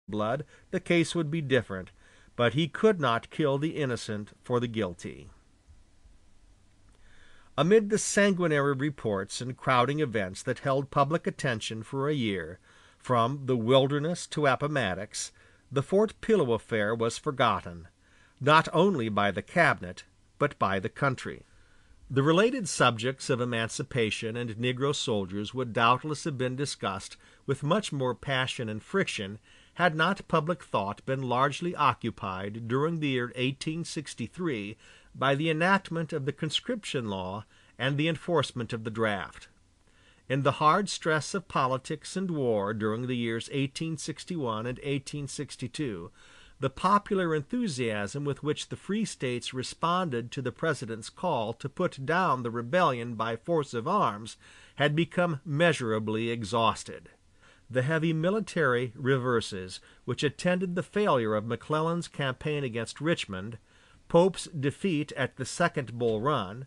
blood, the case would be different, but he could not kill the innocent for the guilty. Amid the sanguinary reports and crowding events that held public attention for a year, from the Wilderness to Appomattox, the Fort Pillow affair was forgotten, not only by the cabinet, but by the country. The related subjects of emancipation and negro soldiers would doubtless have been discussed with much more passion and friction had not public thought been largely occupied during the year 1863 by the enactment of the conscription law and the enforcement of the draft. In the hard stress of politics and war during the years 1861 and 1862, the popular enthusiasm with which the free states responded to the President's call to put down the rebellion by force of arms had become measurably exhausted. The heavy military reverses which attended the failure of McClellan's campaign against Richmond, Pope's defeat at the Second Bull Run,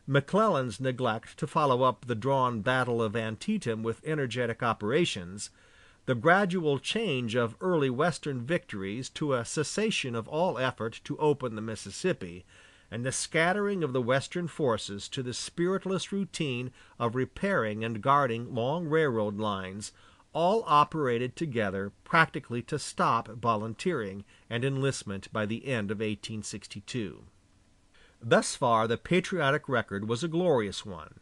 McClellan's neglect to follow up the drawn battle of Antietam with energetic operations, the gradual change of early Western victories to a cessation of all effort to open the Mississippi, and the scattering of the Western forces to the spiritless routine of repairing and guarding long railroad lines, all operated together practically to stop volunteering and enlistment by the end of 1862. Thus far the patriotic record was a glorious one.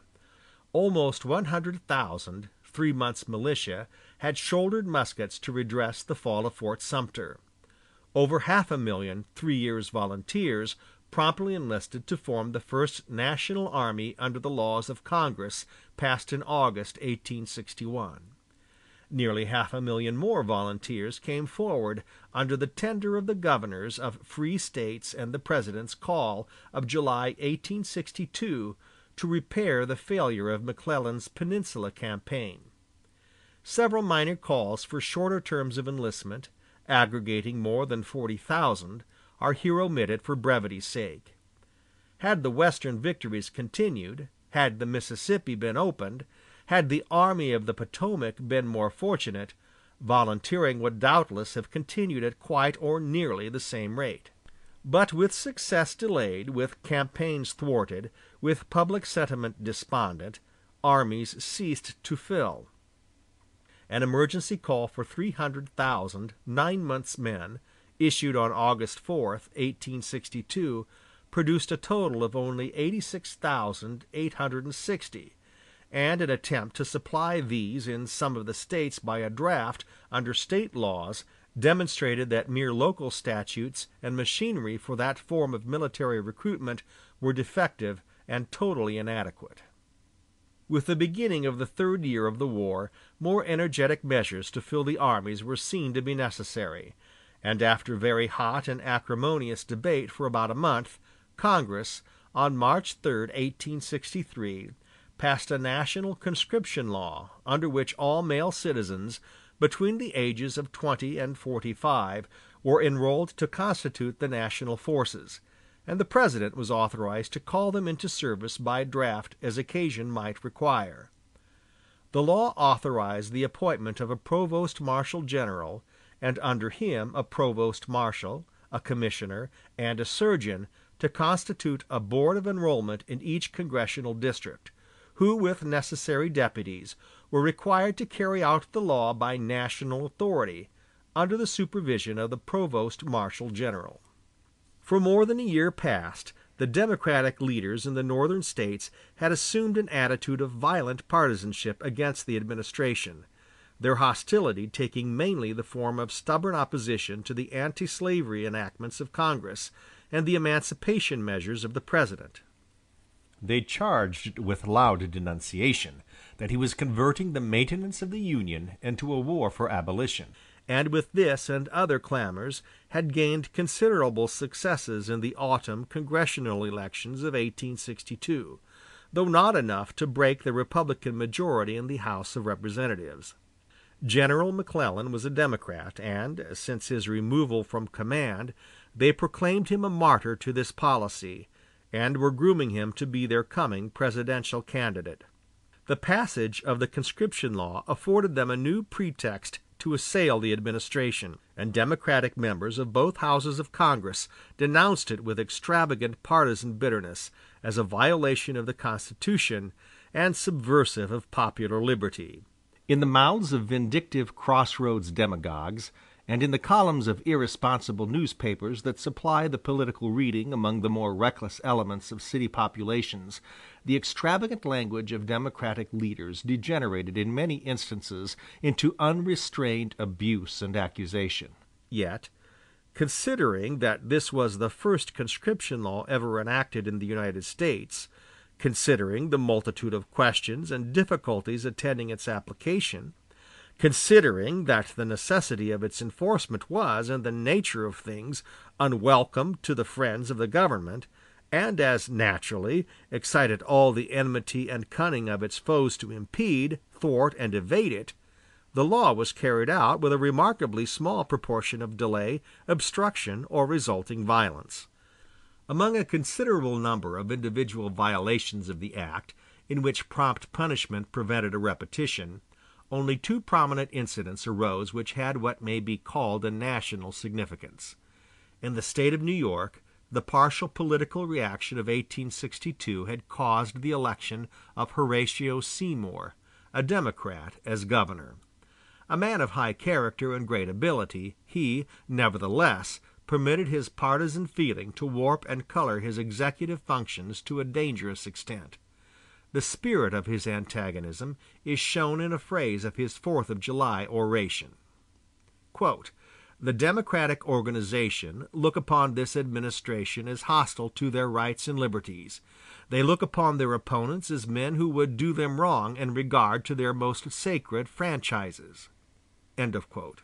Almost 100,000 3 months' militia had shouldered muskets to redress the fall of Fort Sumter. Over 500,000 3 years' volunteers promptly enlisted to form the first national army under the laws of Congress passed in August, 1861. Nearly 500,000 more volunteers came forward under the tender of the governors of free states and the President's call of July, 1862, to repair the failure of McClellan's Peninsula campaign. Several minor calls for shorter terms of enlistment, aggregating more than 40,000, are here omitted for brevity's sake. Had the Western victories continued, had the Mississippi been opened, had the Army of the Potomac been more fortunate, volunteering would doubtless have continued at quite or nearly the same rate. But with success delayed, with campaigns thwarted, with public sentiment despondent, armies ceased to fill. An emergency call for 300,000 9 months' men, issued on August 4, 1862, produced a total of only 86,860, and an attempt to supply these in some of the states by a draft under state laws demonstrated that mere local statutes and machinery for that form of military recruitment were defective and totally inadequate. With the beginning of the third year of the war, more energetic measures to fill the armies were seen to be necessary, and after very hot and acrimonious debate for about a month, Congress, on March 3, 1863, passed a national conscription law, under which all male citizens between the ages of 20 and 45 were enrolled to constitute the national forces, and the President was authorized to call them into service by draft as occasion might require. The law authorized the appointment of a provost marshal general, and under him a provost marshal, a commissioner, and a surgeon to constitute a board of enrollment in each congressional district, who with necessary deputies were required to carry out the law by national authority, under the supervision of the provost marshal general. For more than a year past, the Democratic leaders in the Northern states had assumed an attitude of violent partisanship against the administration, their hostility taking mainly the form of stubborn opposition to the anti-slavery enactments of Congress and the emancipation measures of the President. They charged with loud denunciation that he was converting the maintenance of the Union into a war for abolition, and with this and other clamors had gained considerable successes in the autumn congressional elections of 1862, though not enough to break the Republican majority in the House of Representatives. General McClellan was a Democrat, and, since his removal from command, they proclaimed him a martyr to this policy, and were grooming him to be their coming presidential candidate. The passage of the conscription law afforded them a new pretext to assail the administration, and Democratic members of both houses of Congress denounced it with extravagant partisan bitterness as a violation of the Constitution and subversive of popular liberty. In the mouths of vindictive crossroads demagogues, and in the columns of irresponsible newspapers that supply the political reading among the more reckless elements of city populations, the extravagant language of Democratic leaders degenerated in many instances into unrestrained abuse and accusation. Yet, considering that this was the first conscription law ever enacted in the United States, considering the multitude of questions and difficulties attending its application, considering that the necessity of its enforcement was, in the nature of things, unwelcome to the friends of the government, and as naturally excited all the enmity and cunning of its foes to impede, thwart, and evade it, the law was carried out with a remarkably small proportion of delay, obstruction, or resulting violence. Among a considerable number of individual violations of the act, in which prompt punishment prevented a repetition, only two prominent incidents arose which had what may be called a national significance. In the State of New York, the partial political reaction of 1862 had caused the election of Horatio Seymour, a Democrat, as governor. A man of high character and great ability, he, nevertheless, permitted his partisan feeling to warp and color his executive functions to a dangerous extent. The spirit of his antagonism is shown in a phrase of his 4th of July oration. Quote, "The Democratic organization look upon this administration as hostile to their rights and liberties. They look upon their opponents as men who would do them wrong in regard to their most sacred franchises." End of quote.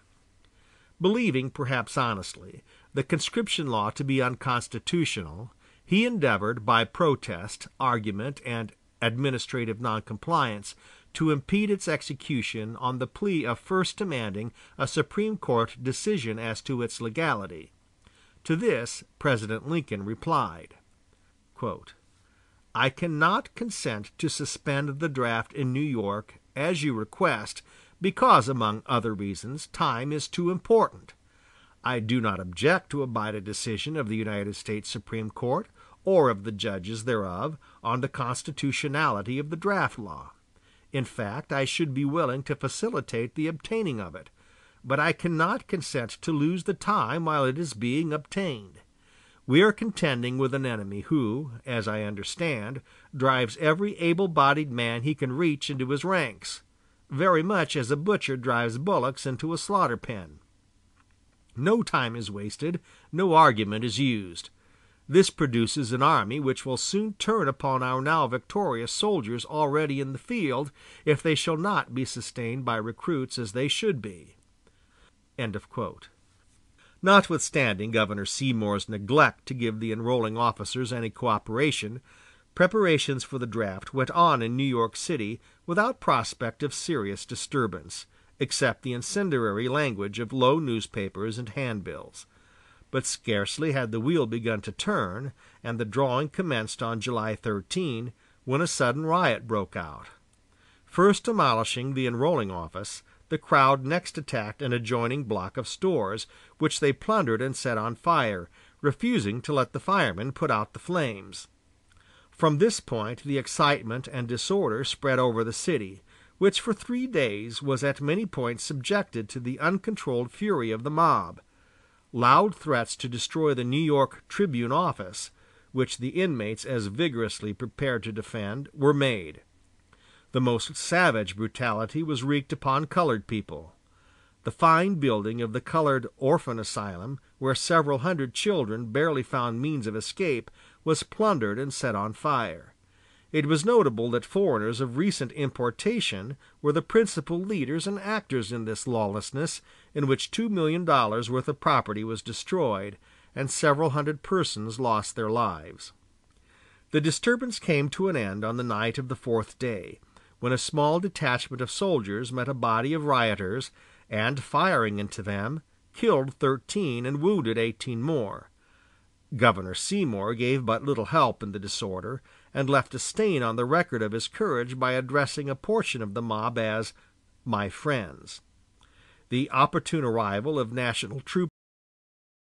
Believing, perhaps honestly, the conscription law to be unconstitutional, he endeavored by protest, argument, and administrative noncompliance to impede its execution on the plea of first demanding a Supreme Court decision as to its legality. To this President Lincoln replied, quote, "I cannot consent to suspend the draft in New York, as you request, because, among other reasons, time is too important. I do not object to abide a decision of the United States Supreme Court, or of the judges thereof, on the constitutionality of the draft law. In fact, I should be willing to facilitate the obtaining of it, but I cannot consent to lose the time while it is being obtained. We are contending with an enemy who, as I understand, drives every able-bodied man he can reach into his ranks, very much as a butcher drives bullocks into a slaughter pen. No time is wasted, no argument is used. This produces an army which will soon turn upon our now victorious soldiers already in the field, if they shall not be sustained by recruits as they should be." End of quote. Notwithstanding Governor Seymour's neglect to give the enrolling officers any cooperation, preparations for the draft went on in New York City without prospect of serious disturbance, except the incendiary language of low newspapers and handbills. But scarcely had the wheel begun to turn, and the drawing commenced on July 13, when a sudden riot broke out. First demolishing the enrolling office, the crowd next attacked an adjoining block of stores, which they plundered and set on fire, refusing to let the firemen put out the flames. From this point the excitement and disorder spread over the city, which for 3 days was at many points subjected to the uncontrolled fury of the mob. Loud threats to destroy the New York Tribune office, which the inmates as vigorously prepared to defend, were made. The most savage brutality was wreaked upon colored people. The fine building of the Colored Orphan Asylum, where several hundred children barely found means of escape, was plundered and set on fire. It was notable that foreigners of recent importation were the principal leaders and actors in this lawlessness, in which $2 million worth of property was destroyed, and several hundred persons lost their lives. The disturbance came to an end on the night of the 4th day, when a small detachment of soldiers met a body of rioters, and, firing into them, killed 13 and wounded 18 more. Governor Seymour gave but little help in the disorder, and left a stain on the record of his courage by addressing a portion of the mob as "my friends." the opportune arrival of national troops